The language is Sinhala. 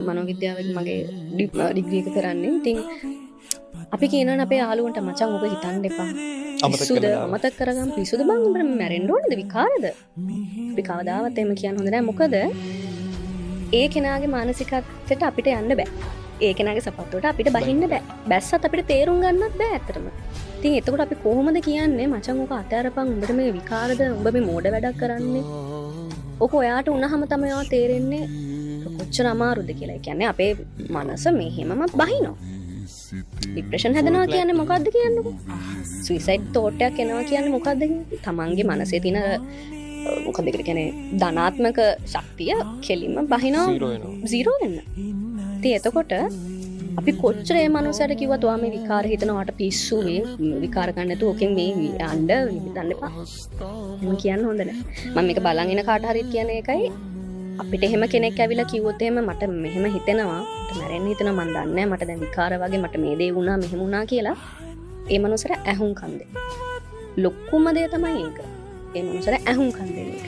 මනෝවිද්‍යාවෙන් මගේ ඩිග්‍රී එක කරන්නේ. ඉතින් අපි කියනවනේ අපේ යාළුවන්ට මචං ඔබ හිතන්න එපා. පිස්සුද අමතක කරගන්න පිස්සුද බං උඹට මැරෙන්න ඕනද විකාරද? අපි කවදාවත් එහෙම කියන්න හොඳ නැහැ. මොකද ඒ කෙනාගේ මානසිකත්වයට අපිට යන්න බෑ. ඒ කෙනාගේ සපත්තුවට අපිට බහින්න බෑ. බැස්සත් අපිට තේරුම් ගන්නත් බෑ ඇත්තටම. ඉතින් එතකොට අපි කොහොමද කියන්නේ මචං ඔක අතෑරපන් උඹට මේ විකාරද උඹ මේ මෝඩ වැඩක් කරන්නේ. ඔක ඔයාට උනහම තමයි ඔයා තේරෙන්නේ කොච්චර අමාරුද කියලා. ඒ කියන්නේ අපේ මනස මෙහෙමම බහිනවා. ડિප්‍රෙෂන් හැදෙනවා කියන්නේ මොකද්ද කියන්නකෝ. සුයිසයිඩ් තෝට් එකක් එනවා කියන්නේ මොකද්ද කියන්නේ. තමන්ගේ මනසේ තියෙන මොකද ඒකට කියන්නේ ධනාත්මක ශක්තිය කෙලින්ම බහිනවා zero වෙන්න. ඉතින් එතකොට අපි කොච්චර මේ මනුස්සයට කිව්වත් ඔයා මේ විකාර හිතනවාට පිස්සු මේ විකාර ගන්න නැතුව ඔකෙන් මේ යන්න විදන්න එපා. මම කියන්න හොඳ නැහැ. මම මේක බලන් ඉන කාට හරිත් කියන එකයි අපිට එහෙම කෙනෙක් ඇවිල්ලා කිව්වොත් එහෙම මට මෙහෙම හිතෙනවා මට මැරෙන්න හිතෙනවා මන් දන්නේ නැහැ මට දැන් විකාර වගේ මට මේ දේ වුණා මෙහෙම වුණා කියලා ඒ මනුස්සර ඇහුම්කන් දෙන්න. ලොකුම දේ තමයි ඒක. ඒ මනුස්සර ඇහුම්කන් දෙන්න එක.